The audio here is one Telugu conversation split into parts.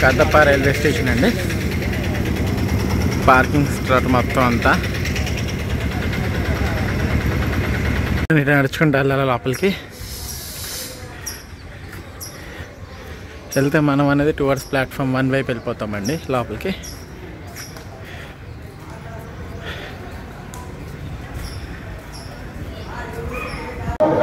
కడప రైల్వే స్టేషన్ అండి. పార్కింగ్ స్లాట్ మొత్తం అంతా నడుచుకుంటూ వెళ్ళాలి. లోపలికి వెళ్తే మనం అనేది టువర్డ్స్ ప్లాట్ఫామ్ 1 వైపు వెళ్ళిపోతామండి లోపలికి.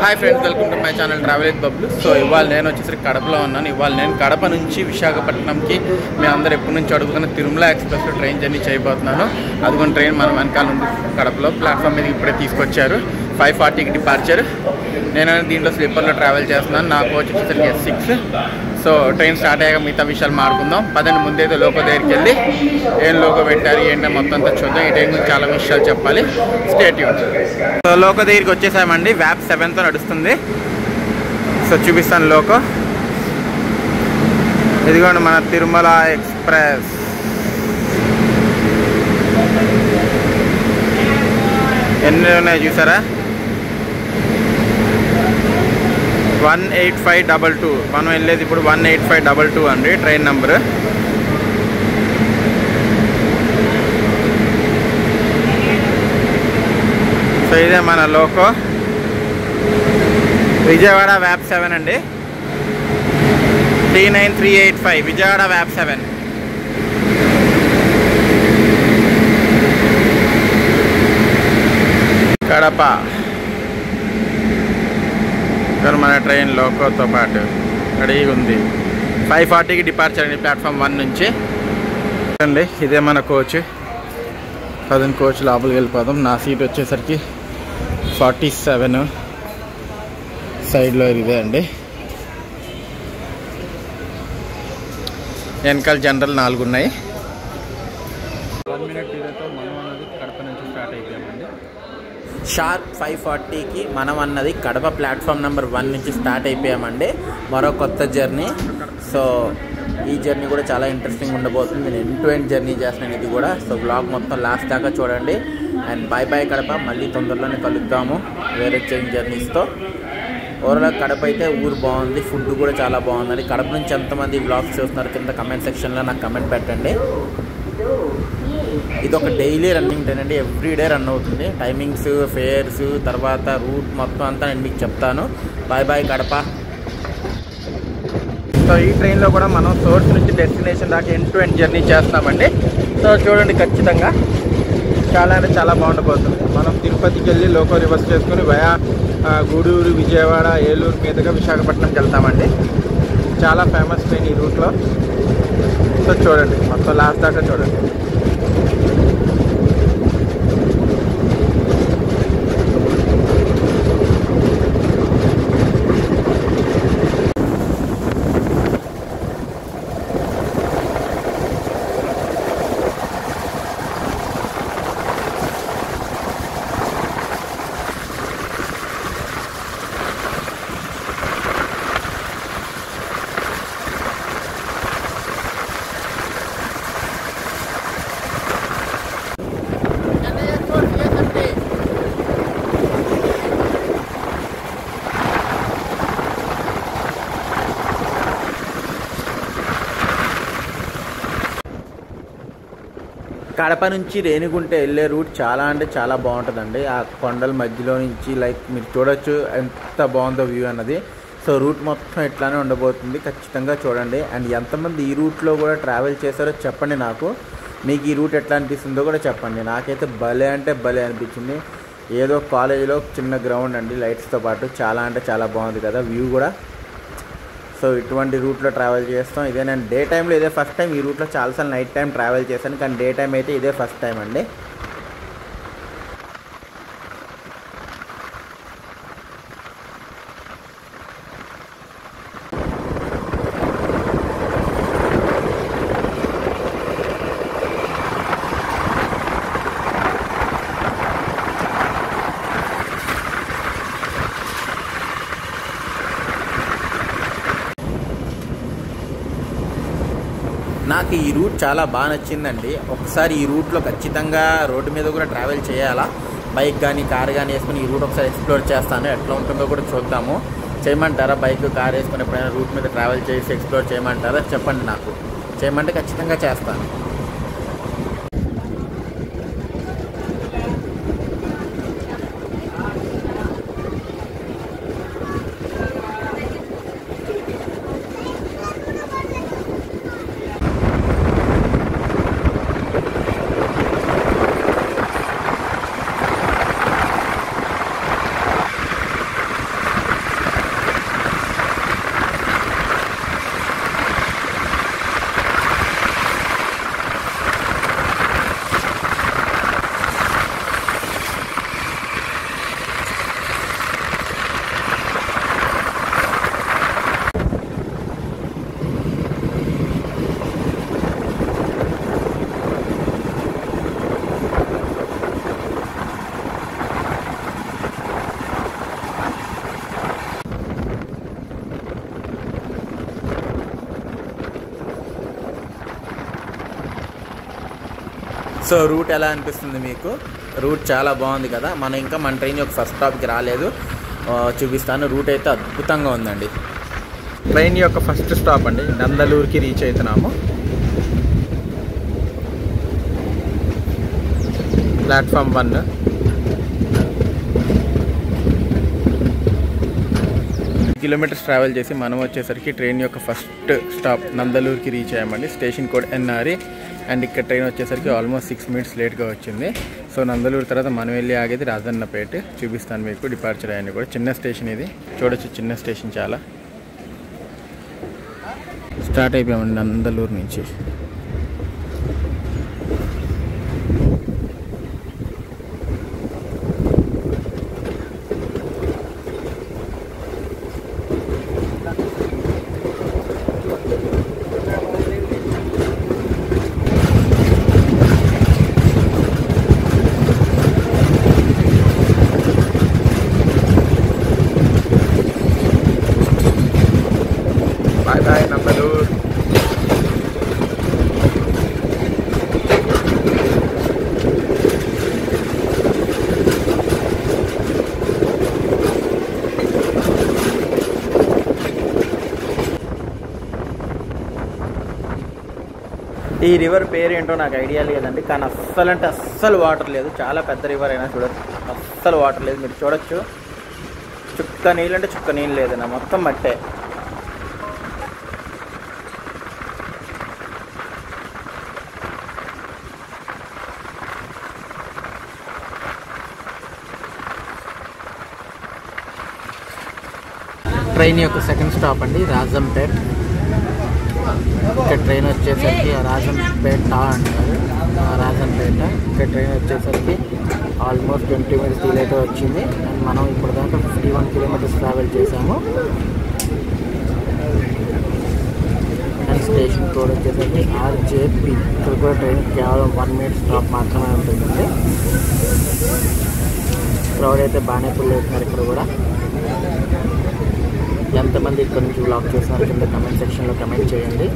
Hi friends, welcome to my channel travel with Bablu. So ఇవాళ నేను వచ్చేసరికి కడపలో ఉన్నాను. ఇవాళ నేను కడప నుంచి విశాఖపట్నంకి మీ అందరూ ఎప్పటి నుంచి అడుగుతున్న తిరుమల ఎక్స్ప్రెస్లో ట్రైన్ జర్నీ చేయబోతున్నాను. అదిగొని ట్రైన్ మనం వెనకాల ఉంది కడపలో. ప్లాట్ఫామ్ మీద ఇప్పుడే తీసుకొచ్చారు. 5:40కి డిపార్చర్. నేను దీంట్లో స్లీపర్లో ట్రావెల్ చేస్తున్నాను. నా కోచ్ వచ్చేసరికి S6. సో ట్రైన్ స్టార్ట్ అయ్యాక మిగతా విషయాలు మాట్లాడుకుందాం. పదండి, ముందైతే లోకో దగ్గరికి వెళ్ళి ఏం లోకో పెట్టారు ఏంటో మొత్తం అంతా చూద్దాం. ఈ ట్రైన్ గురించి చాలా విషయాలు చెప్పాలి. Stay tune. సో లోకో దగ్గరికి వచ్చేసామండి. వ్యాప్ 7తో నడుస్తుంది. సో చూపిస్తాను లోకో. ఇదిగోండి మన తిరుమల ఎక్స్ప్రెస్. ఎన్ని ఉన్నాయి చూసారా? 18522. మనం వెళ్ళేది ఇప్పుడు 18522 అండి ట్రైన్ నెంబరు. సో ఇదే మన లోకో. విజయవాడ వ్యాప్ 7 అండి. T9385 విజయవాడ వ్యాప్ 7. కడప మన ట్రైన్ లోకోతో పాటు రెడీగా ఉంది. 5:40కి డిపార్చర్ అండి ప్లాట్ఫామ్ 1 నుంచి అండి. ఇదే మన కోచ్. పదం కోచ్ లోపలికి వెళ్ళిపోదాం. నా సీట్ వచ్చేసరికి 47. సైడ్లో ఇదే అండి. వెనకాల జనరల్ 4 ఉన్నాయి. 1 మినిట్ ఇదేతో మనం అన్నది కడప నుంచి స్టార్ట్ అయిపోయామండి. షార్ప్ 5:40కి మనం అన్నది కడప ప్లాట్ఫామ్ నెంబర్ 1 నుంచి స్టార్ట్ అయిపోయామండి. మరో కొత్త జర్నీ. సో ఈ జర్నీ కూడా చాలా ఇంట్రెస్టింగ్ ఉండబోతుంది. నేను ఎండ్ టు ఎండ్ జర్నీ చేస్తున్నాను ఇది కూడా. సో బ్లాగ్ మొత్తం లాస్ట్ దాకా చూడండి. And bye bye Kadapa. మళ్ళీ తొందరలోనే కలుద్దాము వేరే చేంజ్ జర్నీస్తో. ఓవరాల్ కడప అయితే ఊరు బాగుంది. ఫుడ్ కూడా చాలా బాగుందండి. కడప నుంచి ఎంతమంది బ్లాగ్స్ చూస్తున్నారు కింద కమెంట్ సెక్షన్లో నాకు కమెంట్ పెట్టండి. ఇది ఒక డైలీ రన్నింగ్ ట్రైన్ అండి. ఎవ్రీడే రన్ అవుతుంది. టైమింగ్స్, ఫేర్స్, తర్వాత రూట్ మొత్తం అంతా నేను మీకు చెప్తాను. Bye bye Kadapa. సో ఈ ట్రైన్లో కూడా మనం సోర్స్ నుంచి డెస్టినేషన్ దాకా ఎండ్ టు ఎండ్ జర్నీ చేస్తామండి. సో చూడండి, ఖచ్చితంగా చాలా అంటే చాలా బాగుండబోతుంది. మనం తిరుపతికి వెళ్ళి లోకో రివర్స్ చేసుకుని వయా గూడూరు, విజయవాడ, ఏలూరు మీదుగా విశాఖపట్నంకి వెళ్తామండి. చాలా ఫేమస్ ట్రైన్ ఈ రూట్లో. సో చూడండి, మొత్తం లాస్ట్ దాకా చూడండి. కడప నుంచి రేణిగుంట వెళ్ళే రూట్ చాలా అంటే చాలా బాగుంటుందండి. ఆ కొండల మధ్యలో నుంచి లైక్ మీరు చూడొచ్చు ఎంత బాగుందో వ్యూ అన్నది. సో రూట్ మొత్తం ఇట్లానే ఉండబోతుంది. ఖచ్చితంగా చూడండి. అండ్ ఎంతమంది ఈ రూట్లో కూడా ట్రావెల్ చేశారో చెప్పండి నాకు. మీకు ఈ రూట్ ఎట్లా అనిపిస్తుందో కూడా చెప్పండి. నాకైతే భలే అంటే భలే అనిపించింది. ఏదో కాలేజీలో చిన్న గ్రౌండ్ అండి లైట్స్తో పాటు. చాలా అంటే చాలా బాగుంది కదా వ్యూ కూడా. సో ఇటువంటి రూట్లో ట్రావెల్ చేస్తాం. ఇదే నేను డే టైంలో ఇదే ఫస్ట్ టైం. ఈ రూట్లో చాలాసార్లు నైట్ టైం ట్రావెల్ చేశాను, కానీ డే టైం అయితే ఇదే ఫస్ట్ టైం అండి. నాకు ఈ రూట్ చాలా బాగా నచ్చిందండి. ఒకసారి ఈ రూట్లో ఖచ్చితంగా రోడ్డు మీద కూడా ట్రావెల్ చేయాలా. బైక్ కానీ కార్ కానీ వేసుకుని ఈ రూట్ ఒకసారి ఎక్స్ప్లోర్ చేస్తాను. ఎట్లా ఉంటుందో కూడా చూద్దాము. చేయమంటారా? బైక్ కార్ వేసుకుని ఎప్పుడైనా రూట్ మీద ట్రావెల్ చేసి ఎక్స్ప్లోర్ చేయమంటారా? చెప్పండి నాకు. చేయమంటే ఖచ్చితంగా చేస్తాను. సో రూట్ ఎలా అనిపిస్తుంది మీకు? రూట్ చాలా బాగుంది కదా. మన ట్రైన్ యొక్క ఫస్ట్ స్టాప్కి రాలేదు, చూపిస్తాను. రూట్ అయితే అద్భుతంగా ఉందండి. ట్రైన్ యొక్క ఫస్ట్ స్టాప్ అండి, నందలూరుకి రీచ్ అవుతున్నాము. ప్లాట్ఫామ్ 1. కిలోమీటర్స్ ట్రావెల్ చేసి మనం వచ్చేసరికి ట్రైన్ యొక్క ఫస్ట్ స్టాప్ నందలూరుకి రీచ్ అయ్యామండి. Station code NRE. అండ్ ఇక్కడ ట్రైన్ వచ్చేసరికి ఆల్మోస్ట్ 6 minutes లేట్గా వచ్చింది. సో నందలూరు తర్వాత మనం వెళ్ళి ఆగేది రాజన్నపేట. చూపిస్తాను మీకు డిపార్చర్ అయ్యాన్ని కూడా. చిన్న స్టేషన్ ఇది, చూడొచ్చు. చిన్న స్టేషన్ చాలా. స్టార్ట్ అయిపోయామండి నందలూరు నుంచి. ఈ రివర్ పేరు ఏంటో నాకు ఐడియా లేదండి, కానీ అస్సలు అంటే అస్సలు వాటర్ లేదు. చాలా పెద్ద రివర్ అయినా చూడొచ్చు, అస్సలు వాటర్ లేదు. మీరు చూడొచ్చు, చుక్క నీళ్ళు అంటే చుక్క నీళ్ళు లేదన్నా, మొత్తం మట్టే. ట్రైన్ యొక్క సెకండ్ స్టాప్ అండి రాజంపేట్. ఇక్కడ ట్రైన్ వచ్చేసరికి రాజంపేట అంటారు, రాజంపేట. ఇక్కడ ట్రైన్ వచ్చేసరికి ఆల్మోస్ట్ 20 minutes డిలే అయితే వచ్చింది. అండ్ మనం ఇప్పుడు దాకా 51 kilometers ట్రావెల్ చేసాము. అండ్ స్టేషన్ కోడ్ వచ్చేసరికి RJP. ఇక్కడ కూడా ట్రైన్ కేవలం 1 minute స్టాప్ మాత్రమే ఉంటుందండి. క్రౌడ్ అయితే బాగానే ఫుల్ అవుతున్నారు ఇక్కడ కూడా. ఎంతమంది ఇక్కడ నుంచి వ్లాగ్ చేస్తున్నారు కింద కమెంట్ సెక్షన్లో కమెంట్ చేయండి.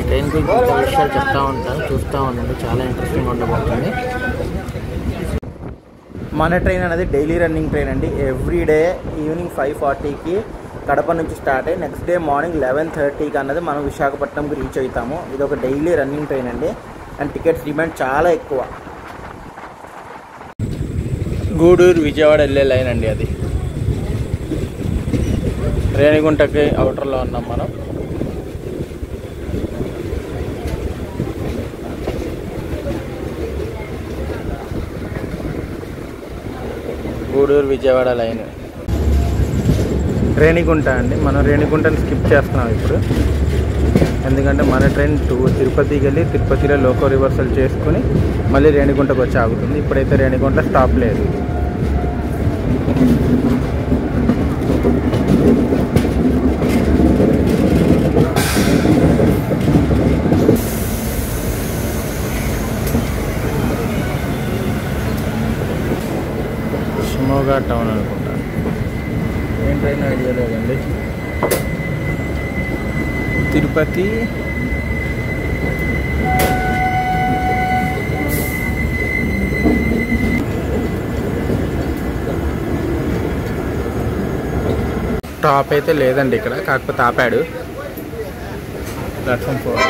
ట్రైన్ గురించి ఇంకా విషయాలు చెప్తా ఉంటాను, చూస్తూ ఉండండి. చాలా ఇంట్రెస్టింగ్ ఉండబోతుంది. మన ట్రైన్ అనేది డైలీ రన్నింగ్ ట్రైన్ అండి. ఎవ్రీడే ఈవినింగ్ 5:40కి కడప నుంచి స్టార్ట్ అయ్యి నెక్స్ట్ డే మార్నింగ్ 11:30కి అన్నది మనం విశాఖపట్నంకి రీచ్ అవుతాము. ఇది ఒక డైలీ రన్నింగ్ ట్రైన్ అండి. అండ్ టికెట్స్ డిమాండ్ చాలా ఎక్కువ. గూడూరు విజయవాడ వెళ్ళే లైన్ అండి అది. రేణిగుంటకి అవుటర్లో ఉన్నాం మనం. గూడూరు విజయవాడ లైన్ రేణిగుంట అండి. మనం రేణిగుంటని స్కిప్ చేస్తున్నాం ఇప్పుడు, ఎందుకంటే మన ట్రైన్ తిరుపతికి వెళ్ళి తిరుపతిలో లోకో రివర్సల్ చేసుకుని మళ్ళీ రేణిగుంటకు వచ్చి ఆగుతుంది. ఇప్పుడైతే రేణిగుంట స్టాప్ లేదు. షిమోగా టౌన్ అనుకుంటా, ఏం ట్రైన్ ఐడియా లేదండి. తిరుపతి స్టాప్ అయితే లేదండి ఇక్కడ, కాకపోతే ఆపాడు. ప్లాట్ఫామ్ 4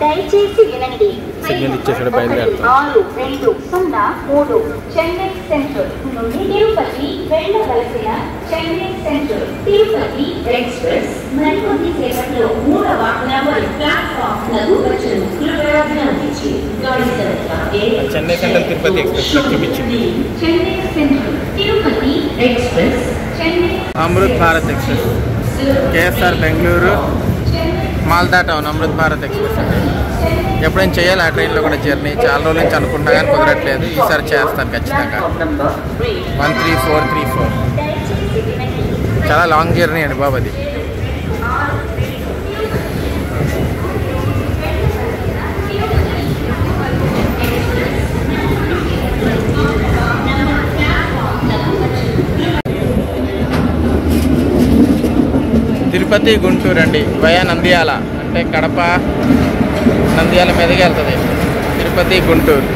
దయచేసి వినండి. సిగ్నల్ ఇచ్చేసాడు, బయలుదేరుతాం. 620 చెన్నై సెంట్రల్ నుండి తిరుపతి వెళ్ళవలసిన చెన్నై సెంట్రల్ తిరుపతి ఎక్స్ప్రెస్ మరికొద్ది సేపట్లో 3వ నంబర్ ప్లాట్ఫామ్ నందు వచ్చును. చెన్నై సెంట్రల్ తిరుపతి ఎక్స్ప్రెస్ చూపించింది. Chennai central Tirupati express, Chennai Amrit Bharat express, KSR Bengaluru Malda town Amrit Bharat express అండి. ఎప్పుడైనా చేయాలి ఆ ట్రైన్లో కూడా జర్నీ. చాలా రోజుల నుంచి అనుకుంటా కానీ కుదరట్లేదు. ఈసారి చేస్తాను ఖచ్చితంగా. 13434 చాలా లాంగ్ జర్నీ అండి బాబు అది. తిరుపతి గుంటూరు అండి, వయా నంద్యాల, అంటే కడప నంద్యాల మీదకి వెళ్తుంది. Tirupati Guntur.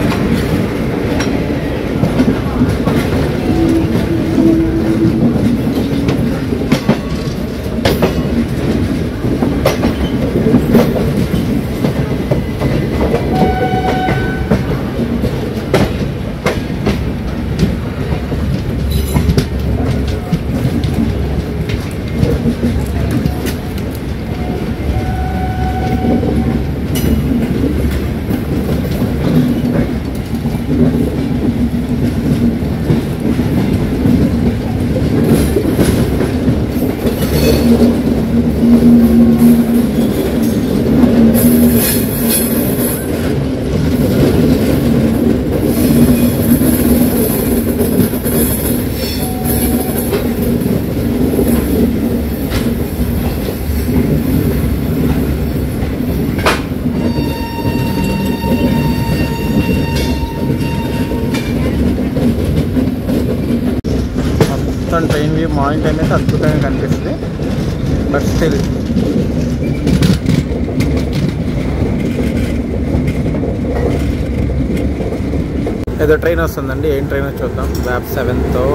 Train view morning time అయితే అద్భుతంగా కనిపిస్తుంది. బట్ స్టిల్ ఏదో ట్రైన్ వస్తుందండి. ఏం ట్రైన్ చూద్దాం. వ్యాప్ 7తో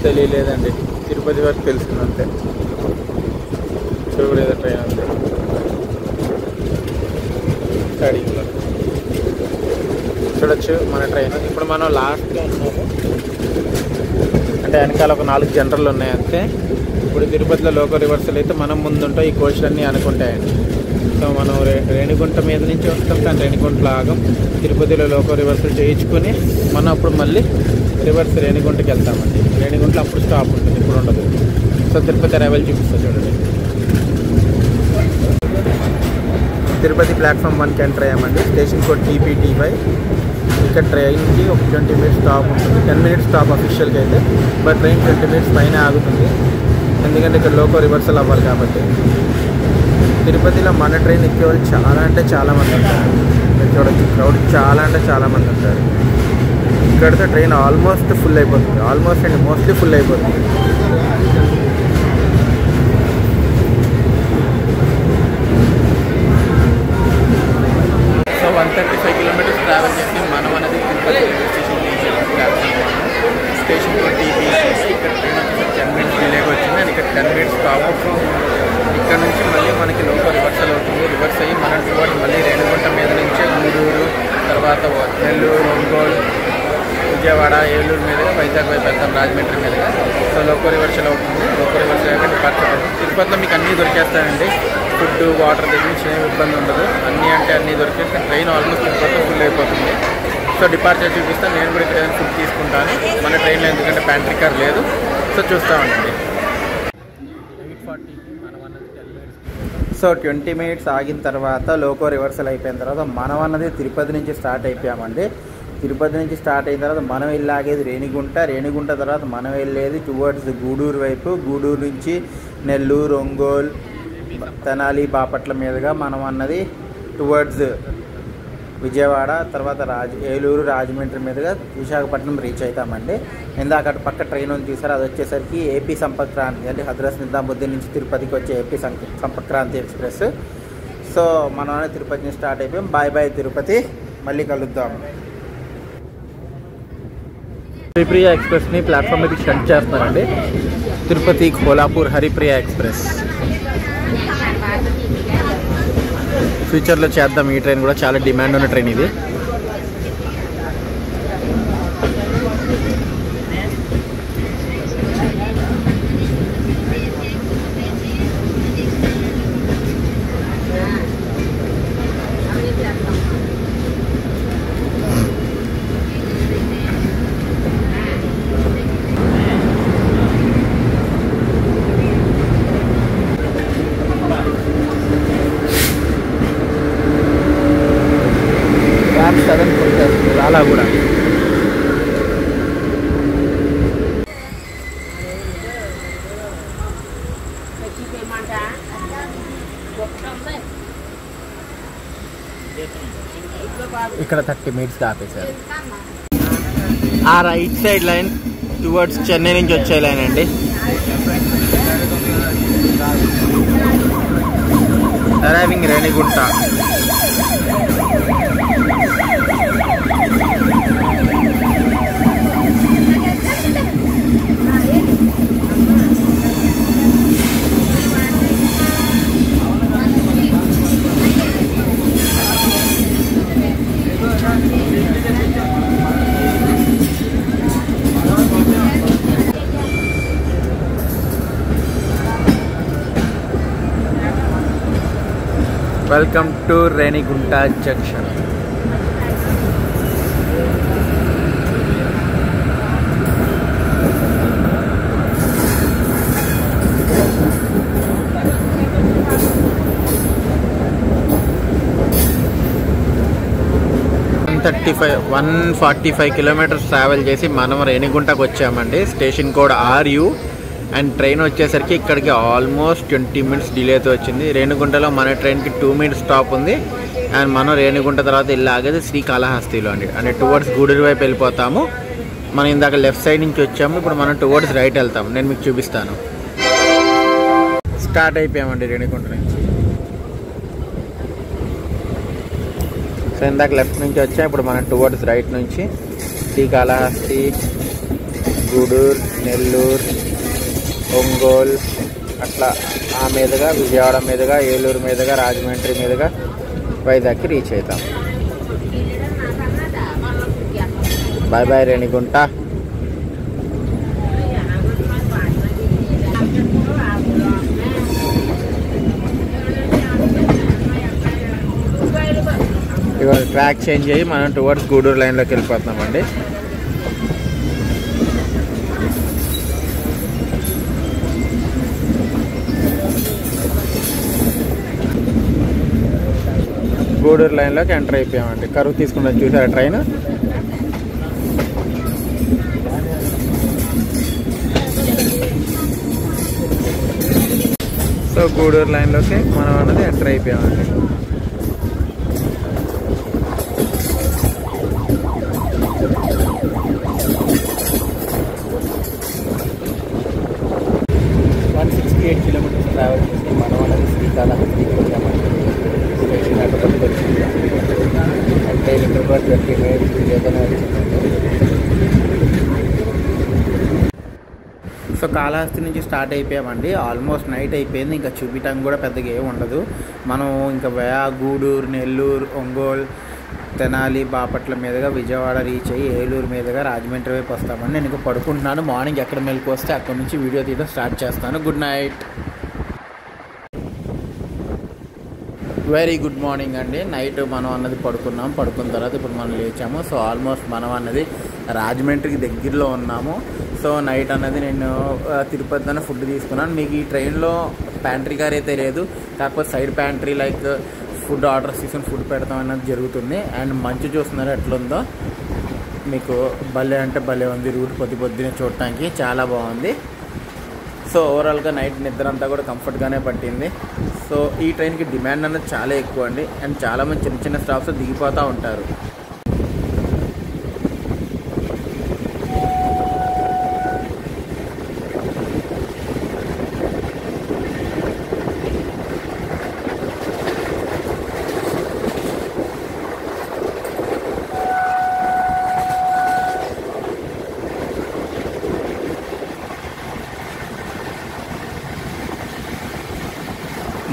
తెలియలేదండి. తిరుపతి వరకు తెలుసుకుంది అంతే. చూడలేదు ట్రైన్ అంతే. స్టడీలో చూడొచ్చు మన ట్రైన్. ఇప్పుడు మనం లాస్ట్గా ఉన్నాము, అంటే వెనకాల ఒక 4 జనరల్ ఉన్నాయి అంతే. ఇప్పుడు తిరుపతిలో లోకల్ రివర్సల్ అయితే మనం ముందుంటాం. ఈ కోచ్లు అన్నీ అనుకుంటాయండి. సో మనం రేణిగుంట మీద నుంచి వస్తాం, కానీ రేణిగుంటలో ఆగం. తిరుపతిలో లోకల్ రివర్సల్ చేయించుకొని మనం అప్పుడు మళ్ళీ రివర్స్ రేణిగుంటకి వెళ్తామండి. రేణిగుంటలో అప్పుడు స్టాప్ ఉంటుంది, ఇప్పుడు ఉండదు. సో తిరుపతి అరైవల్ చూపిస్తా చూడండి. తిరుపతి ప్లాట్ఫామ్ 1కి ఎంటర్ అయ్యామండి. Station code TPT5. ఇక్కడ ట్రైన్కి ఒక 20 మినిట్స్ స్టాప్ ఉంటుంది. 10 మినిట్స్ స్టాప్ అఫీషియల్గా అయితే, బట్ ట్రైన్ 20 మినిట్స్ పైన ఆగుతుంది. ఎందుకంటే ఇక్కడ లోకల్ రివర్సల్ అవ్వాలి కాబట్టి. తిరుపతిలో మన ట్రైన్ ఎక్కేవాళ్ళు చాలా అంటే చాలామంది ఉంటారు. మీరు చూడొచ్చు, క్రౌడ్ చాలా అంటే చాలామంది ఉంటారు. ఇక్కడితో ట్రైన్ ఆల్మోస్ట్ ఫుల్ అయిపోతుంది. ఆల్మోస్ట్ అండి, మోస్ట్లీ ఫుల్ అయిపోతుంది. సో 135 కిలోమీటర్స్ ట్రావెల్ చేసి మనం అనేది తిరుపతి రైల్వే స్టేషన్ రీచ్ అయ్యాము. Station TPT. ఇక్కడ ట్రైన్ వచ్చేసి 10 మినిట్స్ డిలేగా వచ్చింది. అండ్ ఇక్కడ 10 మినిట్స్ స్టాప్ అవుతుంది. ఇక్కడ నుంచి మళ్ళీ మనకి లోకల్ రివర్సల్ అవుతుంది. రివర్స్ అయ్యి మనం టువర్డ్ మళ్ళీ రేణిగుంట మీద నుంచే గూడూరు, తర్వాత నెల్లూరు, ఒంగోలు, విజయవాడ, ఏలూరు మీదుగా వైజాగ్ వైపు వెళ్తాం, రాజమండ్రి మీదుగా. సో లోకల్ రివర్సల్ అవుతుంది. లోకల్ రివర్సల్ అయ్యాక డిపార్చర్ అవుతుంది. తిరుపతిలో మీకు అన్నీ దొరికేస్తాయండి. ఫుడ్, వాటర్ దగ్గర నుంచి ఏమి ఇబ్బంది ఉండదు. అన్నీ అంటే అన్నీ దొరికేస్తే ట్రైన్ ఆల్మోస్ట్ తిరుపతిలో ఫుల్ అయిపోతుంది. సో డిపార్చర్ చూపిస్తాను. నేను కూడా ఇక్కడ ఫుడ్ తీసుకుంటాను మన ట్రైన్లో, ఎందుకంటే ప్యాంట్రీ కార్ లేదు. సో చూస్తామండి. 8:40కి మనం అన్నది 10 మినిట్స్. సో 20 మినిట్స్ ఆగిన తర్వాత లోకో రివర్సల్ అయిపోయిన తర్వాత మనం అన్నది తిరుపతి నుంచి స్టార్ట్ అయిపోయామండి. తిరుపతి నుంచి స్టార్ట్ అయిన తర్వాత మనం వెళ్ళి ఆగేది రేణిగుంట తర్వాత మనం వెళ్ళేది టువర్డ్స్ గూడూరు వైపు. గూడూరు నుంచి నెల్లూరు, ఒంగోలు, తెనాలి, బాపట్ల మీదుగా మనం అన్నది టువర్డ్స్ విజయవాడ, తర్వాత ఏలూరు, రాజమండ్రి మీదుగా విశాఖపట్నం రీచ్ అవుతామండి. ఇందాక అటు పక్క ట్రైన్ ఉంది చూసారు, అది వచ్చేసరికి ఏపీ సంపర్క్ క్రాంతి అంటే హజ్రత్ నిజాముద్దీన్ నుంచి తిరుపతికి వచ్చే AP Sampark Kranti express. So మనం తిరుపతి నుంచి స్టార్ట్ అయిపోయాం. బాయ్ బాయ్ తిరుపతి, మళ్ళీ కలుద్దాం. హరిప్రియ ఎక్స్ప్రెస్ని ప్లాట్ఫామ్ మీద షట్ చేస్తున్నారండి. తిరుపతి కోలాపూర్ హరిప్రియ ఎక్స్ప్రెస్. ఫ్యూచర్లో చేద్దాం. ఈ ట్రైన్ కూడా చాలా డిమాండ్ ఉన్న ట్రైన్ ఇది. చాలా కూడా ఇక్కడ 30 minutes ఆపేశారు. ఆ right side line towards Chennai నుంచి వచ్చే లైన్ అండి. Arriving Renigunta. Welcome to Renigunta junction. One 145 kilometers travel చేసి మనం రేణిగుంటకు వచ్చామండి. Station code RU. And train వచ్చేసరికి ఇక్కడికి ఆల్మోస్ట్ 20 minutes డిలేతో వచ్చింది. రేణిగుంటలో మన ట్రైన్కి 2 minutes స్టాప్ ఉంది. అండ్ మనం రేణిగుంట తర్వాత వెళ్ళి ఆగేది శ్రీకాళహస్తిలో అండి. అంటే టువర్డ్స్ గూడూరు వైపు వెళ్ళిపోతాము. మనం ఇందాక లెఫ్ట్ సైడ్ నుంచి వచ్చాము, ఇప్పుడు మనం టువర్డ్స్ రైట్ వెళ్తాము. నేను మీకు చూపిస్తాను. స్టార్ట్ అయిపోయామండి రేణిగుంట నుంచి. సో ఇందాక లెఫ్ట్ నుంచి వచ్చాం, ఇప్పుడు మనం టువర్డ్స్ రైట్ నుంచి శ్రీకాళహస్తి, గూడూరు, నెల్లూరు, ఒంగోలు అట్లా ఆ మీదుగా విజయవాడ మీదుగా, ఏలూరు మీదుగా, రాజమండ్రి మీదుగా వైజాగ్కి రీచ్ అవుతాం. Bye bye Renigunta. ఇవాళ ట్రాక్ చేంజ్ అయ్యి మనం టువర్డ్స్ గూడూరు లైన్లోకి వెళ్ళిపోతున్నామండి. గూడూరు లైన్లోకి ఎంటర్ అయిపోయామండి. కరువు తీసుకుంటాం చూసారా ట్రైన్. సో గూడూరు లైన్లోకి మనం అన్నది ఎంటర్ అయిపోయామండి. కిలోమీటర్స్ ట్రావెల్ చేసి మనం అనేది శ్రీకాళహస్తికి వచ్చామండి. స్టేషన్ అటుపక్కకి వచ్చింది. అంటే ఇక్కడ 20 minutes ఏదైనా వచ్చిందండి. సో కాళహస్తి నుంచి స్టార్ట్ అయిపోయామండి. ఆల్మోస్ట్ నైట్ అయిపోయింది. ఇంకా చూపించడానికి కూడా పెద్దగా ఏమి ఉండదు. మనం ఇంకా గూడూరు, నెల్లూరు, ఒంగోలు, తెనాలి, బాపట్ల మీదుగా విజయవాడ రీచ్ అయ్యి ఏలూరు మీదుగా రాజమండ్రి వైపు వస్తామండి. నేను ఇంకా పడుకుంటున్నాను. మార్నింగ్ ఎక్కడ మెలకు వస్తే అక్కడ నుంచి వీడియో తీయడం స్టార్ట్ చేస్తాను. Good night. Very good morning అండి. నైట్ మనం అన్నది పడుకున్నాం. పడుకున్న తర్వాత ఇప్పుడు మనం లేచాము. సో ఆల్మోస్ట్ మనం అన్నది రాజమండ్రికి దగ్గరలో ఉన్నాము. సో నైట్ అన్నది నేను తిరుపతిలోనే ఫుడ్ తీసుకున్నాను. మీకు ఈ ట్రైన్లో ప్యాంట్రీ కార్ అయితే లేదు, కాకపోతే side pantry like food orders తీసుకుని ఫుడ్ పెడతాం అన్నది జరుగుతుంది. అండ్ మంచు చూస్తున్నారు ఎట్లుందో. మీకు భలే అంటే భలే ఉంది. రూట్ పొద్దునే చూడటానికి చాలా బాగుంది. సో ఓవరాల్గా నైట్ నిద్ర అంతా కూడా కంఫర్ట్గానే పట్టింది. సో ఈ ట్రైన్కి డిమాండ్ అనేది చాలా ఎక్కువ అండి. అండ్ చాలామంది చిన్న చిన్న స్టాప్స్ దిగిపోతూ ఉంటారు.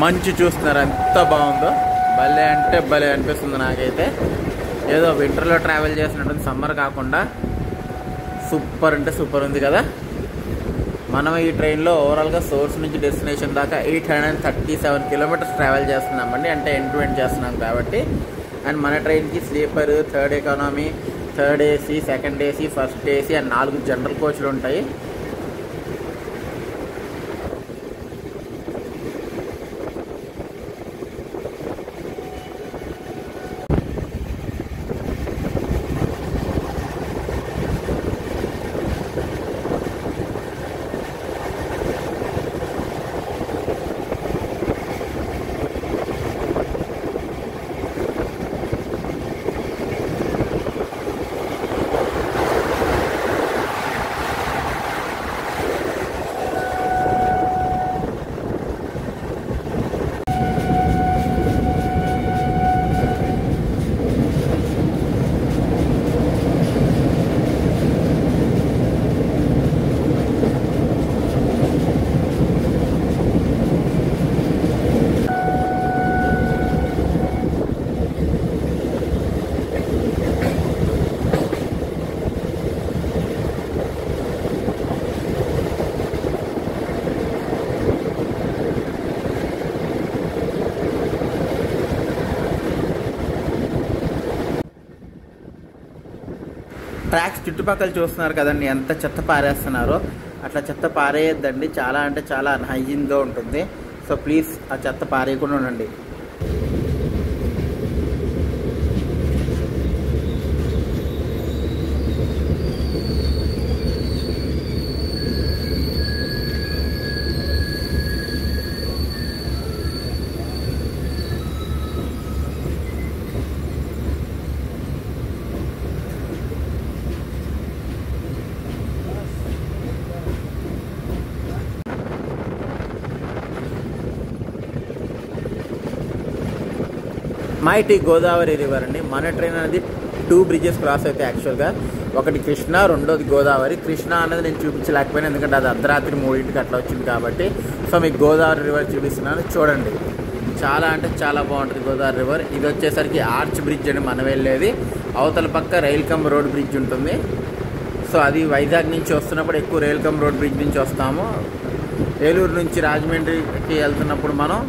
మంచు చూస్తున్నారు ఎంత బాగుందో. భలే అంటే భలే అనిపిస్తుంది నాకైతే. ఏదో వింటర్లో ట్రావెల్ చేసినట్టు, సమ్మర్ కాకుండా సూపర్ అంటే సూపర్ ఉంది కదా. మనం ఈ ట్రైన్లో ఓవరాల్గా సోర్స్ నుంచి డెస్టినేషన్ దాకా 837 కిలోమీటర్స్ ట్రావెల్ చేస్తున్నామండి. అంటే ఎండ్ టు ఎండ్ చేస్తున్నాం కాబట్టి. అండ్ మన ట్రైన్కి sleeper, third economy, third AC, second AC, first AC and 4 general కోచ్లు ఉంటాయి. ట్రాక్స్ చుట్టుపక్కల చూస్తున్నారు కదండి, ఎంత చెత్త పారేస్తున్నారో. అట్లా చెత్త పారేయద్దండి. చాలా అంటే చాలా అన్హైజీన్గా ఉంటుంది. సో ప్లీజ్ ఆ చెత్త పారేయకుండా ఉండండి. మైటీ గోదావరి రివర్ అండి. మన ట్రైన్ అనేది 2 బ్రిడ్జెస్ క్రాస్ అవుతాయి యాక్చువల్గా. ఒకటి కృష్ణ, రెండోది గోదావరి. కృష్ణ అనేది నేను చూపించలేకపోయినా, ఎందుకంటే అది అర్ధరాత్రి 3ంటికి అట్లా వచ్చింది కాబట్టి. సో మీకు గోదావరి రివర్ చూపిస్తున్నాను, చూడండి. చాలా అంటే చాలా బాగుంటుంది గోదావరి రివర్. ఇది వచ్చేసరికి ఆర్చ్ బ్రిడ్జ్ అని మనం వెళ్ళేది. అవతల పక్క రైల్ కమ్ రోడ్ బ్రిడ్జ్ ఉంటుంది. సో అది వైజాగ్ నుంచి వస్తున్నప్పుడు ఎక్కువ రైల్ కమ్ రోడ్ బ్రిడ్జ్ నుంచి వస్తాము. ఏలూరు నుంచి రాజమండ్రికి వెళ్తున్నప్పుడు మనం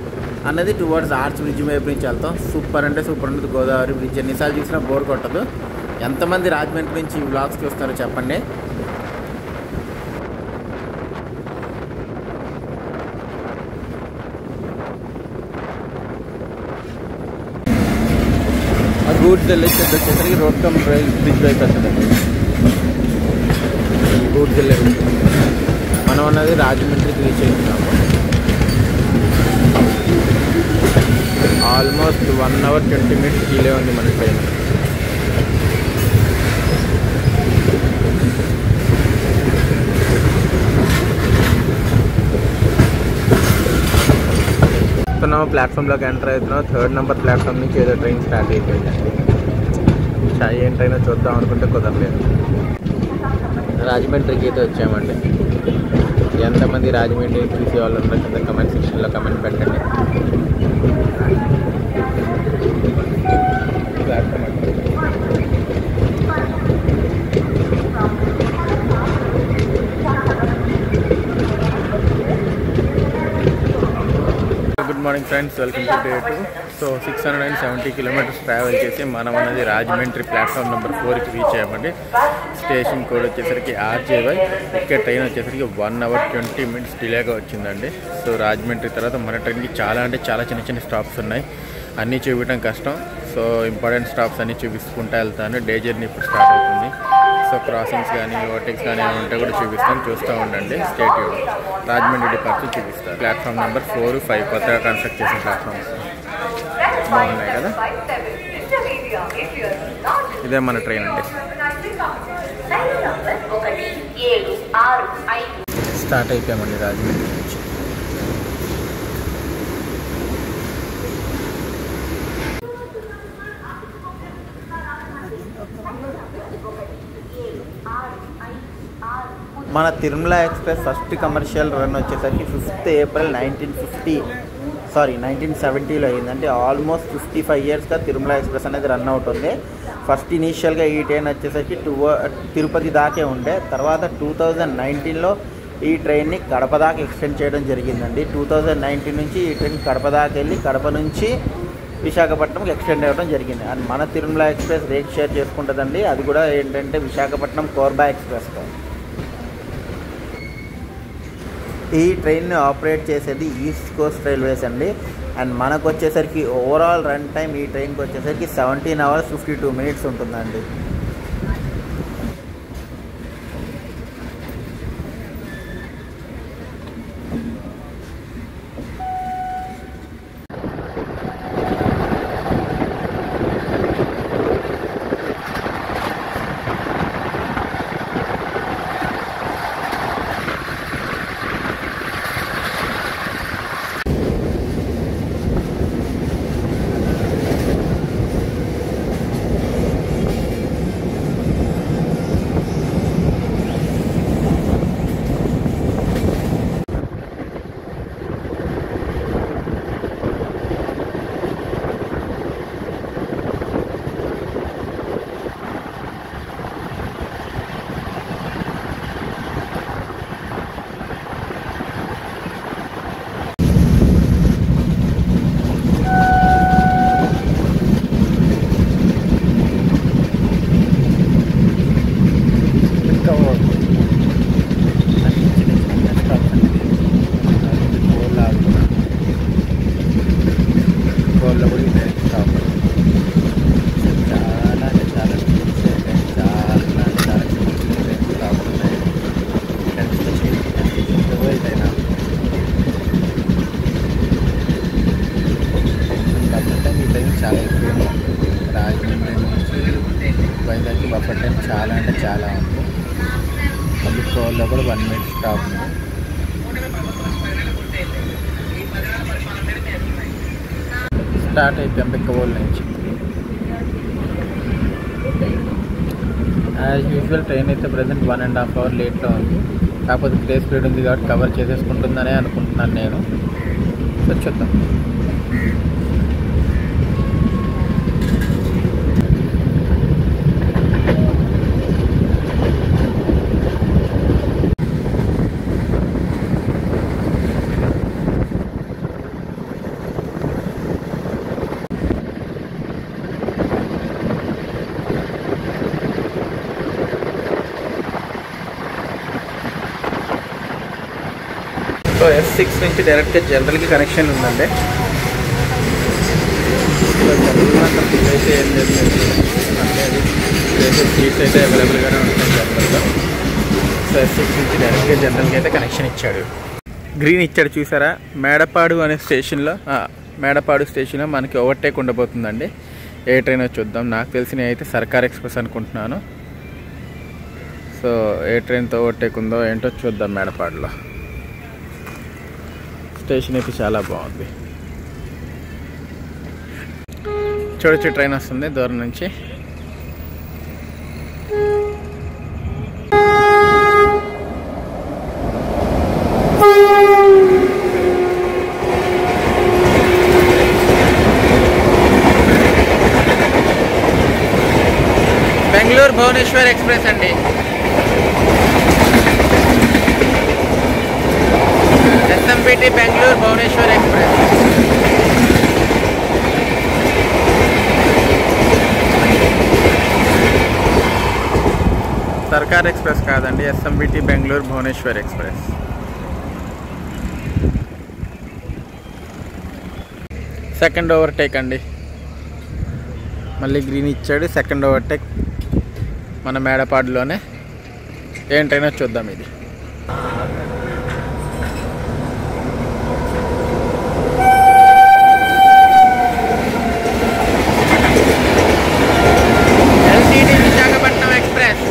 అన్నది టువర్డ్స్ ఆర్చ్ బ్రిడ్జ్ వైపు నుంచి వెళ్తాం. సూపర్ అంటే సూపర్ ఉంటుంది గోదావరి బ్రిడ్జ్. ఎన్నిసార్లు చూసినా బోర్ కొట్టదు. ఎంతమంది రాజమండ్రి నుంచి ఈ వ్లాగ్స్ చూస్తారో చెప్పండి. గూడ్స్ వచ్చేసరికి రోడ్ కమ్ రైల్ బ్రిడ్జ్ వైపు వస్తుందండి. గూడ్స్ వెళ్ళే మనం అన్నది రాజమండ్రికి రీచ్ అవుతున్నాము. ఆల్మోస్ట్ 1 hour 20 minutes డిలే ఉంది మన ట్రైన్. ప్లాట్ఫామ్లోకి ఎంటర్ అవుతున్నాం. 3rd నెంబర్ ప్లాట్ఫామ్ నుంచి ఏదో ట్రైన్ స్టార్ట్ అయిపోయిందండి. ఏం ట్రైన్ చూద్దాం అనుకుంటే కుదరలేదు. రాజమండ్రికి అయితే వచ్చామండి. ఎంతమంది రాజమండ్రి చూసే వాళ్ళు ఉంటారు కింద కమెంట్ సెక్షన్లో కమెంట్ పెట్టండి. Good morning friends, welcome to day 2. So 670 kilometres travel చేసి మనం అనేది రాజమండ్రి ప్లాట్ఫామ్ నెంబర్ 4కి రీచ్ అయ్యామండి. స్టేషన్ కోడ్ వచ్చేసరికి RJY. ఇక్కడ ట్రైన్ వచ్చేసరికి 1 hour 20 minutes డిలేగా వచ్చిందండి. సో రాజమండ్రి తర్వాత మన ట్రైన్కి చాలా అంటే చాలా చిన్న చిన్న స్టాప్స్ ఉన్నాయి. అన్నీ చూపించడం కష్టం. సో ఇంపార్టెంట్ స్టాప్స్ అన్నీ చూపించుకుంటూ వెళ్తాను. డే జర్నీ ఇప్పుడు స్టార్ట్ అవుతుంది. సో క్రాసింగ్స్ కానీ ఓవర్టేక్స్ కానీ ఏమైనా ఉంటే కూడా చూపిస్తాను, చూస్తూ ఉండండి. స్టేట్ రాజమండ్రి డిపార్చర్ చూపిస్తాను. ప్లాట్ఫామ్ నెంబర్ 4, 5 కొత్తగా కన్స్ట్రక్ట్ చేసిన ప్లాట్ఫామ్స్ బాగున్నాయి కదా. ఇదే మన ట్రైన్ అండి. స్టార్ట్ అయిపోయామండి రాజమండ్రి నుంచి. మన Tirumala express first commercial run వచ్చేసరికి 5th ఏప్రిల్ 1970లో అయింది. అంటే ఆల్మోస్ట్ 55 ఇయర్స్గా తిరుమల ఎక్స్ప్రెస్ అనేది రన్ అవుతుంది. ఫస్ట్ ఇనీషియల్గా ఈ ట్రైన్ వచ్చేసరికి తిరుపతి దాకే ఉండే. తర్వాత 2019లో ఈ ట్రైన్ని కడప దాకా ఎక్స్టెండ్ చేయడం జరిగిందండి. 2019 నుంచి ఈ ట్రైన్ కడప దాకా వెళ్ళి కడప నుంచి విశాఖపట్నంకి ఎక్స్టెండ్ అవ్వడం జరిగింది. అండ్ మన తిరుమల ఎక్స్ప్రెస్ రేట్ షేర్ చేసుకుంటుందండి. అది కూడా ఏంటంటే విశాఖపట్నం కోర్బా ఎక్స్ప్రెస్తో. ఈ ట్రైన్ని ఆపరేట్ చేసేది ఈస్ట్ కోస్ట్ రైల్వేస్ అండి. అండ్ మనకు వచ్చేసరికి ఓవరాల్ రన్ టైం ఈ ట్రైన్కి వచ్చేసరికి 17 hours 52 minutes ఉంటుందండి. చాలా ఎక్కువ రాజమండ్రి నుంచి వైజాగ్కి బఫర్ టైం చాలా అంటే చాలా ఉంది. మళ్ళీ కోల్లో కూడా 1 minute స్టాప్ ఉంది. స్టార్ట్ అయిపోయాం బిక్కవోల్ నుంచి. యాజ్ యూజువల్ ట్రైన్ అయితే ప్రజెంట్ 1.5 hour లేట్లో ఉంది. కాకపోతే గ్రేస్ పీరియడ్ ఉంది కాబట్టి కవర్ చేసేసుకుంటుందనే అనుకుంటున్నాను నేను. సో చూద్దాం. సో S6 నుంచి డైరెక్ట్గా జనరల్కి కనెక్షన్ ఉందండి. సో జనరల్ ఫుడ్ అయితే ఏం లేదు, సీట్స్ అయితే అవైలబుల్గానే ఉంటాయి జనరల్గా. సో S6 నుంచి డైరెక్ట్గా జనరల్కి అయితే కనెక్షన్ ఇచ్చాడు. గ్రీన్ ఇచ్చాడు చూసారా. మేడపాడు అనే మేడపాడు స్టేషన్లో మనకి ఓవర్టేక్ ఉండబోతుందండి. ఏ ట్రైన్ చూద్దాం. నాకు తెలిసిన అయితే సర్కార్ ఎక్స్ప్రెస్ అనుకుంటున్నాను. సో ఏ ట్రైన్తో ఓవర్టేక్ ఉందో ఏంటో చూద్దాం. మేడపాడులో స్టేషన్ అయితే చాలా బాగుంది. చూడొచ్చు ట్రైన్ వస్తుంది దూరం నుంచి. బెంగళూరు భువనేశ్వర్ ఎక్స్ప్రెస్ అండి. SMBT Bengaluru Bhubaneswar express. Sarkar express కాదండి, SMBT Bengaluru Bhubaneswar express. Second overtake అండి, మళ్ళీ గ్రీన్ ఇచ్చాడు. సెకండ్ ఓవర్టేక్ మన మేడపాడులోనే. ఏం ట్రైన్ చూద్దాం ఇది. LTT Visakhapatnam express.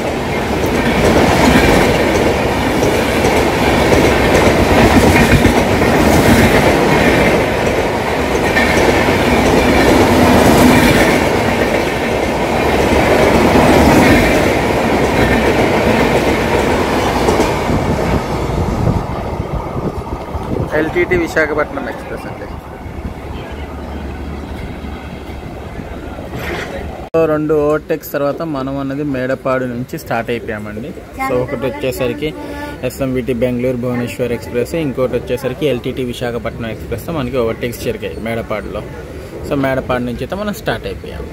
LTT Visakhapatnam express అండి. రెండు ఓవర్టేక్స్ తర్వాత మనం అన్నది మేడపాడు నుంచి స్టార్ట్ అయిపోయామండి. సో ఒకటి వచ్చేసరికి ఎస్ఎంవిటి బెంగళూరు భువనేశ్వర్ ఎక్స్ప్రెస్, ఇంకోటి వచ్చేసరికి ఎల్టీటీ విశాఖపట్నం ఎక్స్ప్రెస్ మనకి ఓవర్టేక్స్ జరిగాయి మేడపాడులో. సో మేడపాడు నుంచి అయితే మనం స్టార్ట్ అయిపోయాము.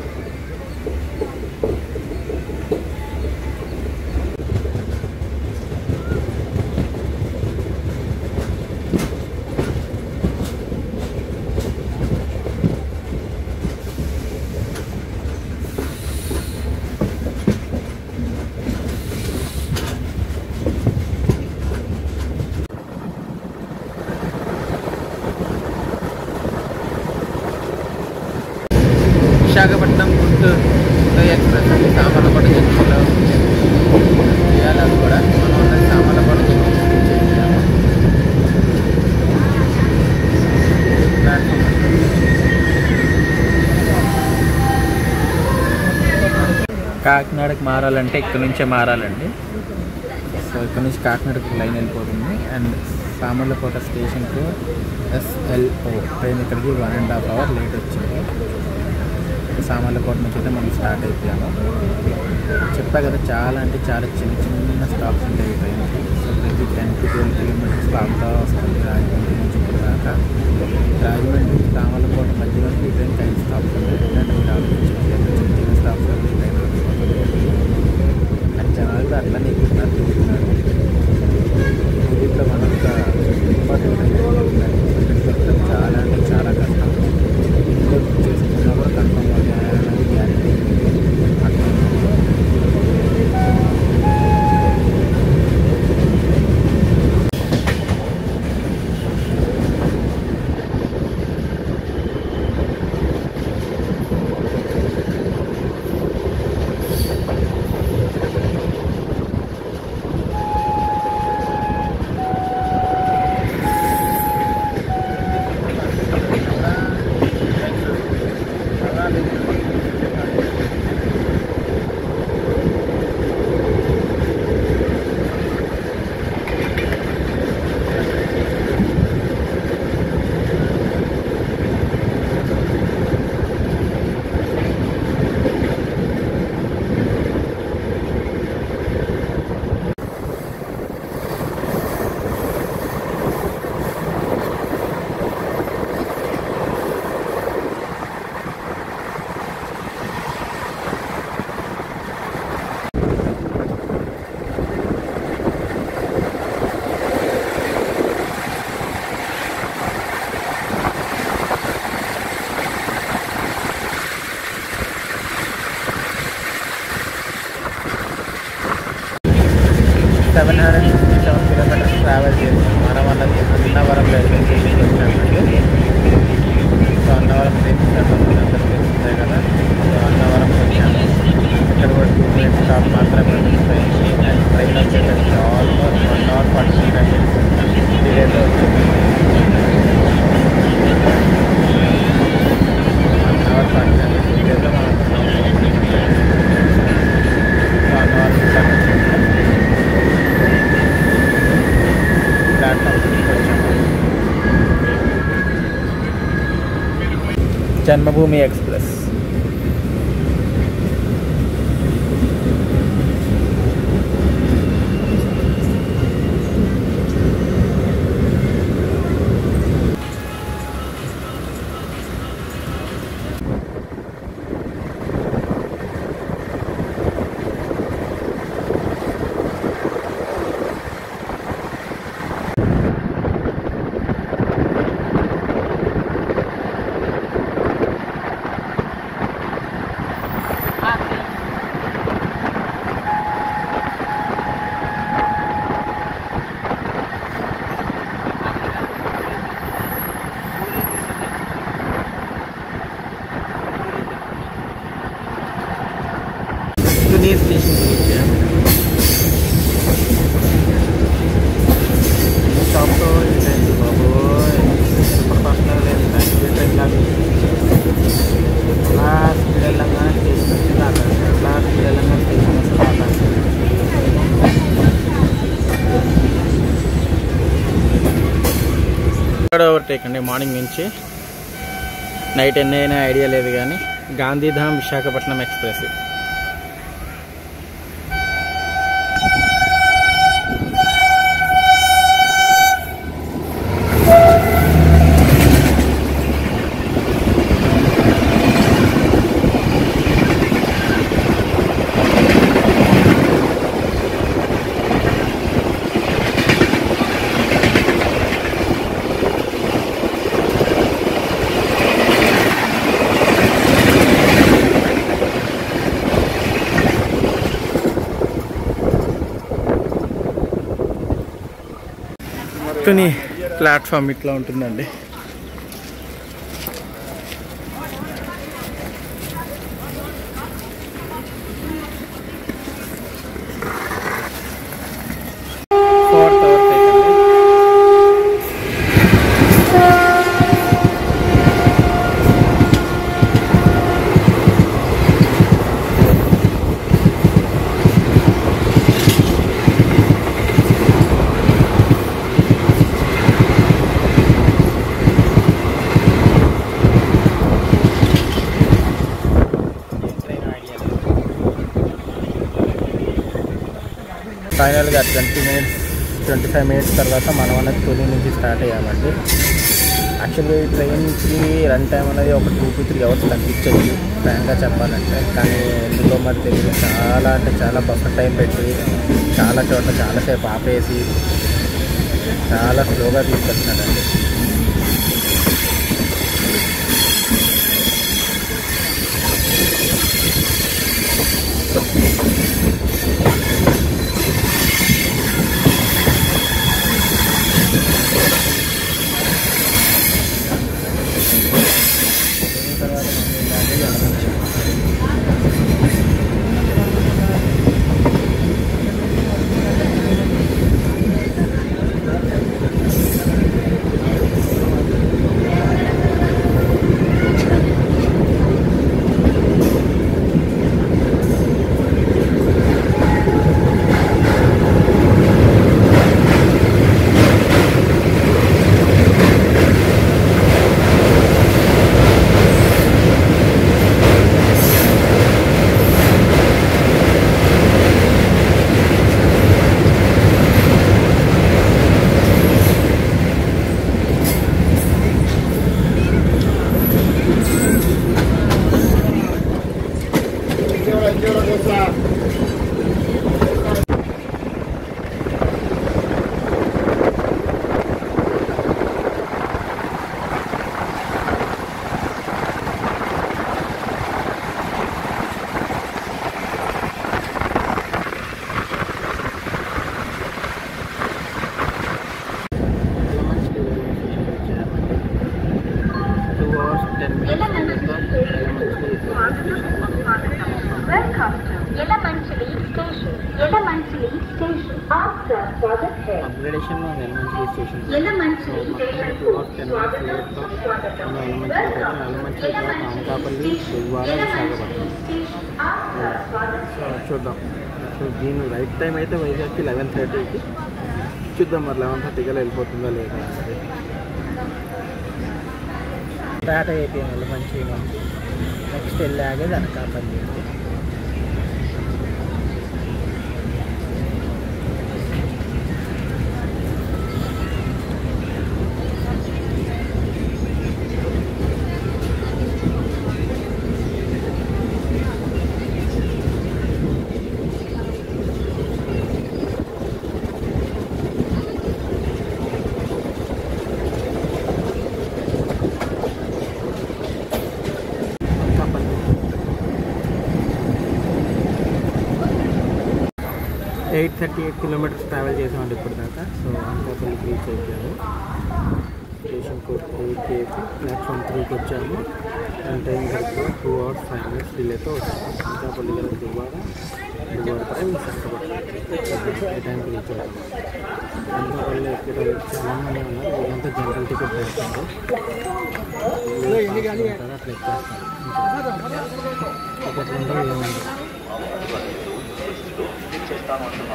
విశాఖపట్నం గుంటూరు ఎక్స్ప్రెస్ అండి. సామర్లకోట జంక్షన్లో చేయాలి. అది కూడా మనం ఉన్నది సామర్లకోట జంక్షన్ చేయాలి. కాకినాడకి మారాలంటే ఇక్కడ నుంచే మారాలండి. సో ఇక్కడ నుంచి కాకినాడకి లైన్ వెళ్ళిపోతుంది. అండ్ సామర్లకోట స్టేషన్కు SLO ట్రైన్ ఇక్కడికి 1.5 hours లేట్ వచ్చింది. సామర్లకోట నుంచి అయితే మనం స్టార్ట్ అయిపోయాము. చెప్పా కదా, చాలా అంటే చాలా చిన్న చిన్న స్టాప్స్ ఉంటాయి ట్రైన్కి. సో ప్రతి 10 to 12 kilometers ఆగుతూ వస్తుంది. రాజమండ్రి నుంచి ఇప్పుడు దాకా రాజమండ్రి నుంచి సామర్లకోట మధ్యలో ఈ ట్రైన్ 5 స్టాప్స్ ఉన్నాయి. ఎందుకంటే మీరు ఆలోచించాలి, చిన్న చిన్న స్టాప్స్ ఈ ట్రైన్ అని జనాలు అట్లనే ఎక్కుతున్నారు, తిరుగుతున్నారు. దీంట్లో మనకు ఇంపార్టెంట్ ఇక్కడికి చాలా అంటే చాలా కష్టం. ఇంట్లో బుక్ చేసుకున్నా కూడా కన్ఫర్మ్ అనేది గ్యారెంటీ. kilometers ట్రావెల్ చేసి మనం అన్నది అన్నవరం రైల్వే స్టేషన్కి వచ్చామండి. సో అన్నవరం ట్రైన్ ఉంటాయి కదా, సో అన్నవరం వచ్చాము. ఇక్కడ కూడా 2 minutes స్టాప్ మాత్రమే ట్రైన్కి. అండ్ ట్రైన్ వచ్చేసరికి ఆల్మోస్ట్ 1 hour 45 minutes డిలేతో వచ్చింది. 1 hour 45 minutes డిలేతో మనం సో అన్నవరం ప్లాట్ఫామ్ వచ్చాము. జన్మభూమి ఎక్స్ప్రెస్. తుని స్టేషన్కి వచ్చాము. స్టాప్తో ఏంటండి బాబోయ్, సూపర్ ఫాస్ట్గా లేదు, ట్రైన్ లాగా అలా స్పీడ్ వెళ్ళంగానే స్టేషన్ వచ్చింది ఆకాశం, అలా స్పీడ్ వెళ్ళంగానే స్టేషన్ వస్తుంది ఆకాశం. ఇక్కడ ఓవర్టేక్ అండి మార్నింగ్ నుంచి. నైట్ ఎన్ని అయినా ఐడియా లేదు కానీ గాంధీధామ్ విశాఖపట్నం ఎక్స్ప్రెస్. తుని ప్లాట్ఫామ్ ఇట్లా ఉంటుందండి. ఫోర్త్ ఓవర్టేక్ అండి. ఫైనల్గా 25 మినిట్స్ తర్వాత మనం అనేది తుని నుంచి స్టార్ట్ అయ్యామండి. యాక్చువల్గా ఈ ట్రైన్కి రన్ టైం అనేది ఒక 2 to 3 అవర్స్ తగ్గించవచ్చు ఫ్రాంక్గా చెప్పాలంటే. కానీ ఎందుకో మరి తెలియదు, చాలా అంటే చాలా బఫర్ టైం పెట్టి చాలా చోట్ల చాలాసేపు ఆపేసి చాలా స్లోగా తీసుకొచ్చినాడండి. అప్గ్రేడేషన్ ఎలమంచిలి స్టేషన్ అనకాపల్లి బుధవారం విశాఖపట్నం. చూద్దాం. సో దీని రైట్ టైం అయితే వైజాగ్కి 11:30కి. చూద్దాం మరి 11:30కి వెళ్ళిపోతుందా లేదా అనేది. స్టార్ట్ అయిపోయింది ఎలమంచిలి నుంచి. నెక్స్ట్ వెళ్ళాగేది అనకాపల్లి. కిలోమీటర్స్ ట్రావెల్ చేసామండి ఇప్పుడు దాకా. సో అనకాపల్లికి రీచ్ అయిపోయాము. స్టేషన్ కోడ్ 8 ప్లాట్ఫామ్ 3కి వచ్చాము. అండ్ టైం కరెక్ట్గా 2 hours 5 minutes డిలేతో వచ్చాము. అనకాపల్లి దగ్గర దువ్వాడ ఏ టైంకి రీచ్ అయ్యాము. అనకాపల్లి ఎక్కడ చాలా మంది ఉన్నారు. ఇదంతా జనరల్ టికెట్ దొరుకుతుంది. అట్లా ఎక్కేస్తారు. టికెట్లు ఉండవు ఏముంది.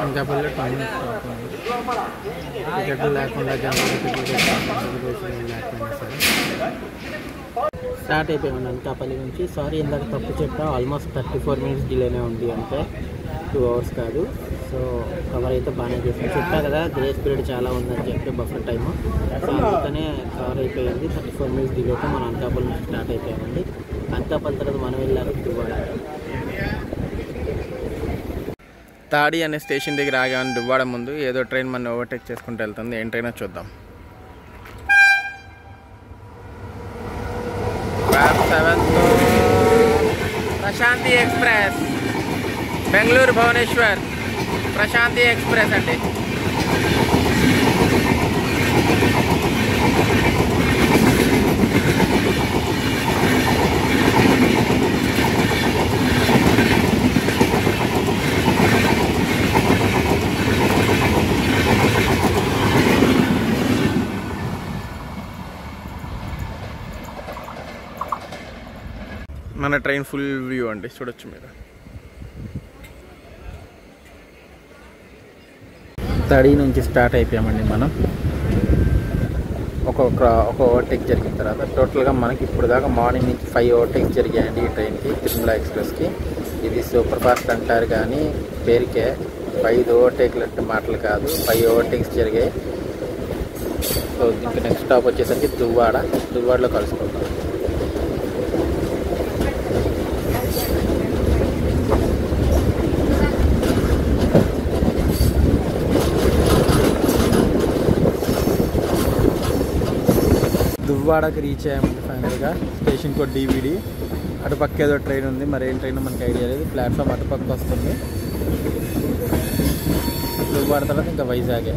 అనకాపల్లి టైం స్టాప్ ఉంది. టికెట్లు లేకుండా జనరల్ టికెట్లు లేకపోయినా సరే స్టార్ట్ అయిపోయామండి అనకాపల్లి నుంచి. సారీ ఇందాక తప్పు చెప్పా, ఆల్మోస్ట్ 34 minutes డిలేనే ఉంది, అంటే 2 hours కాదు. సో కవర్ అయితే బాగానే చేసాను. చెప్పా కదా గ్రేస్ పీరియడ్ చాలా ఉందని చెప్పి బఫర్ టైము. సో అందుకనే కవర్ అయిపోయింది. 34 minutes డిలేతో మనం అనకాపల్లి నుంచి స్టార్ట్ అయిపోయామండి. అనకాపల్లి తర్వాత మనం వెళ్ళాలి దువ్వాడ. తాడి అనే స్టేషన్ దగ్గర ఆగామని దువ్వాడ ముందు ఏదో ట్రైన్ మన ఓవర్టేక్ చేసుకుంటూ వెళ్తుంది. ఏం ట్రైన్ చూద్దాం. 7 ప్రశాంతి ఎక్స్ప్రెస్, బెంగళూరు భువనేశ్వర్ ప్రశాంతి ఎక్స్ప్రెస్ అండి. మన ట్రైన్ ఫుల్ వ్యూ అండి, చూడొచ్చు మీరు. తడి నుంచి స్టార్ట్ అయిపోయామండి మనం. ఒక ఓవర్టేక్ జరిగిన తర్వాత టోటల్గా మనకి ఇప్పుడు దాకా మార్నింగ్ నుంచి 5 ఓవర్టేక్స్ జరిగాయండి ఈ ట్రైన్కి, తిరుమల ఎక్స్ప్రెస్కి. ఇది సూపర్ ఫాస్ట్ అంటారు కానీ పేరుకే 5 ఓవర్టేక్లు అంటే మాటలు కాదు. 5 ఓవర్టేక్స్ జరిగాయి. సో ఇంకా నెక్స్ట్ స్టాప్ వచ్చేసరికి దువ్వాడలో కలుసుకుంటాం. దువ్వాడకి రీచ్ అయ్యామండి ఫైనల్గా. Station code DVD. అటుపక్క ఏదో ట్రైన్ ఉంది, మరి ఏం ట్రైన్ మనకి ఐడియా లేదు. ప్లాట్ఫామ్ అటుపక్క వస్తుంది. దువ్వాడ తర్వాత ఇంకా వైజాగే.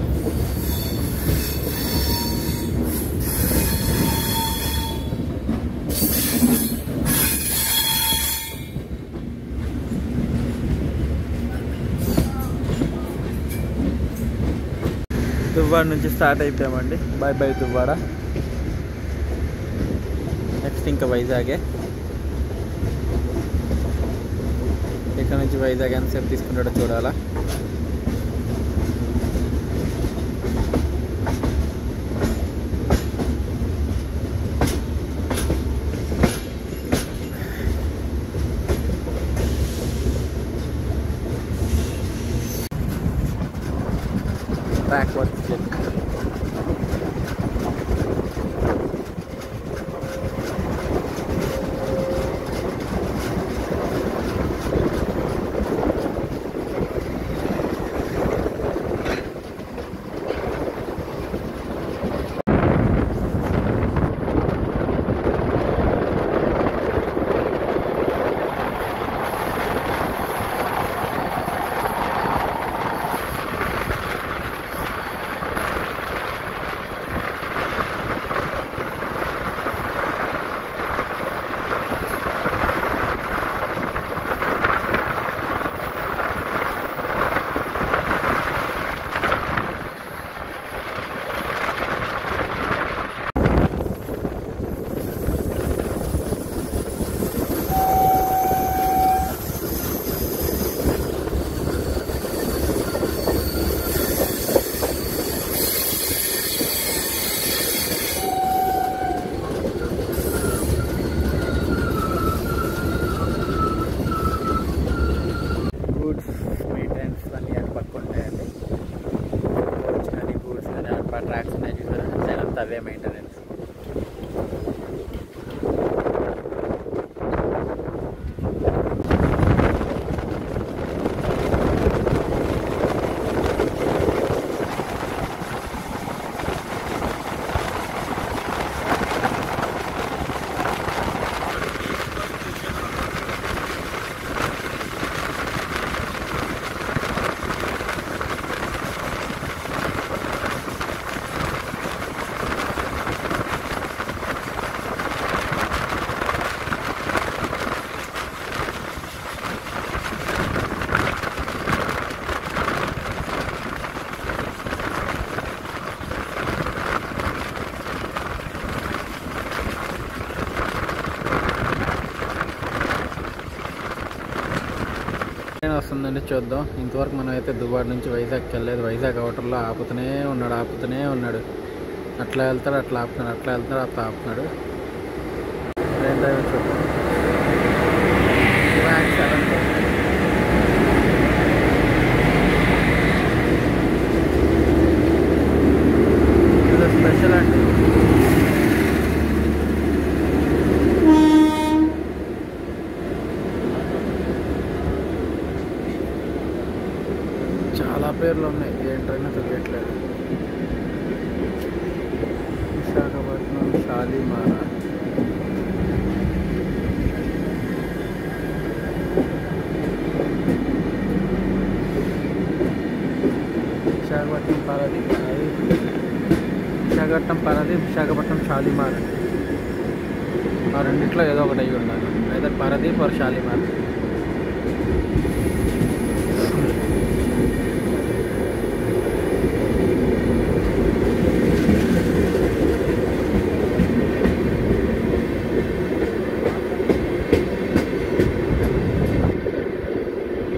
దువ్వాడ నుంచి స్టార్ట్ అయిపోయామండి. Bye bye Duvvada. నెక్స్ట్ ఇంకా వైజాగే. ఇక్కడ నుంచి వైజాగ్ ఎంతసేపు తీసుకుంటాడో చూడాలా. బ్యాక్వర్డ్స్ వస్తుందండి, చూద్దాం. ఇంతవరకు మనం అయితే దువ్వాడ నుంచి వైజాగ్కి వెళ్ళలేదు. వైజాగ్ అవుటర్లో ఆపుతూనే ఉన్నాడు. అట్లా వెళ్తాడు, అట్లా ఆపుతున్నాడు, అట్లా వెళ్తాడు, అట్లా ఆపుతున్నాడు. ట్రైన్ డ్రైవర్ చూద్దాం. ఇది స్పెషల్ అండి. చాలా పేర్లు ఉన్నాయి, ఏంటైనా తెలియట్లేదు. విశాఖపట్నం షాలిమార్. విశాఖపట్నం షాలిమార్. ఆ రెండిట్లో ఏదో ఒకటి అయ్యి ఉండాలి. అయితే పారాదీప్ ఆర్ షాలిమార్.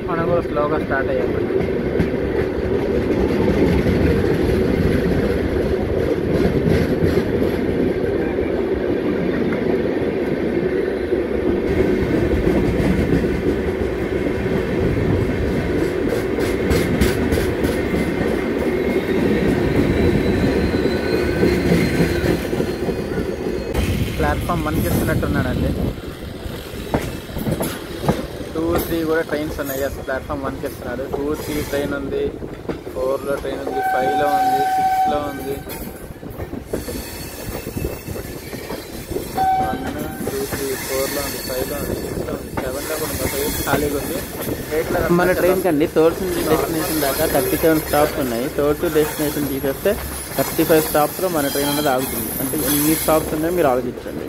మనం కూడా స్లోగా స్టార్ట్ అయ్యాము. ప్లాట్ఫామ్ 1కి ఇస్తున్నట్టున్నాడండి. 2, 3 కూడా ట్రైన్స్ ఉన్నాయి. ప్లాట్ఫామ్ 1కి ఇస్తున్నాడు. 2, 3 ట్రైన్ ఉంది, 4లో ట్రైన్ ఉంది, 5లో ఉంది, 6లో ఉంది. 1, 2, 3, 4లో ఉంది, 5లో ఉంది, 6లో ఉంది, 7లో కూడా ఉంది. 8 ఖాళీగా ఉంది. 8లో మన ట్రైన్కి అండి సోర్స్ నుంచి డెస్టినేషన్ దాకా 37 స్టాప్స్ ఉన్నాయి. సోర్స్ డెస్టినేషన్ తీసేస్తే 35 స్టాప్స్లో మన ట్రైన్ అనేది ఆగుతుంది. అంటే ఎన్ని స్టాప్స్ ఉన్నాయో మీరు ఆలోచించండి.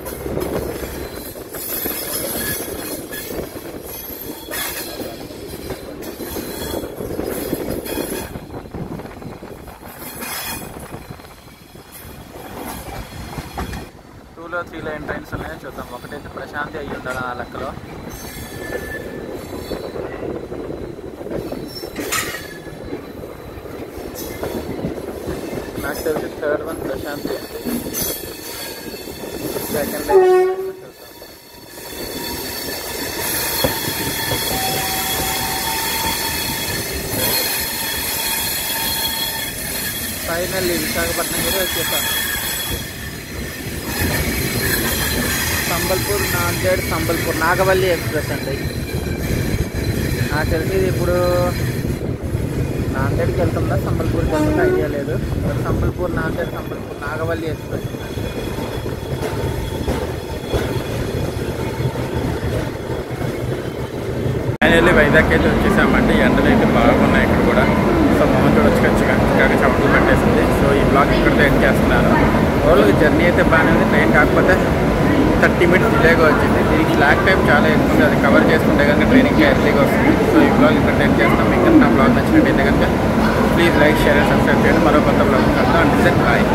టూలో 3 లైన్ ట్రైన్స్ ఉన్నాయో చూద్దాం. ఒకటైతే ప్రశాంతి అయ్యి ఉండాలి నా లెక్కలో. నాకు తెలిసి 3rd వన్ ప్రశాంతి అండి. 2nd లైన్ ఫైనల్లీ విశాఖపట్నం కూడా వచ్చేసాను. సంబల్పూర్, సంబల్పూర్ నాగవల్లి ఎక్స్ప్రెస్ అండి. నాకు తెలిసి ఇది ఇప్పుడు నాందేడ్కి వెళ్తుందా సంబల్పూర్కి వెళ్తుందా ఐడియా లేదు. సంబల్పూర్ నాగవల్లి ఎక్స్ప్రెస్. ఫైనల్లీ వైజాగ్ అయితే వచ్చేసామండి. ఎండలు అయితే బాగున్నాయి ఇక్కడ కూడా. సో మొహం చూడొచ్చు, ఖచ్చితంగా చెమటలు పెట్టేసింది. సో ఈ బ్లాగ్ ఇక్కడితో ఎండ్ చేస్తున్నాను. ఓవరాల్గా జర్నీ అయితే బాగానే ఉంది. ట్రైన్ కాకపోతే 30 మినిట్స్ డిలేగా వచ్చింది. దీనికి స్లాక్ టైం చాలా ఎక్కువ ఉంది. అది కవర్ చేసుకుంటే కనుక ట్రైన్ ఇంకా ఎర్లీగా వస్తుంది. సో ఈ బ్లాగ్ ఇక్కడ ఎండ్ చేస్తాం. మీకు నా బ్లాగ్ నచ్చినట్టయితే కనుక please like, share and subscribe చేయండి. మరో కొత్త బ్లాగ్ కలుద్దాం. అంటే బాయ్.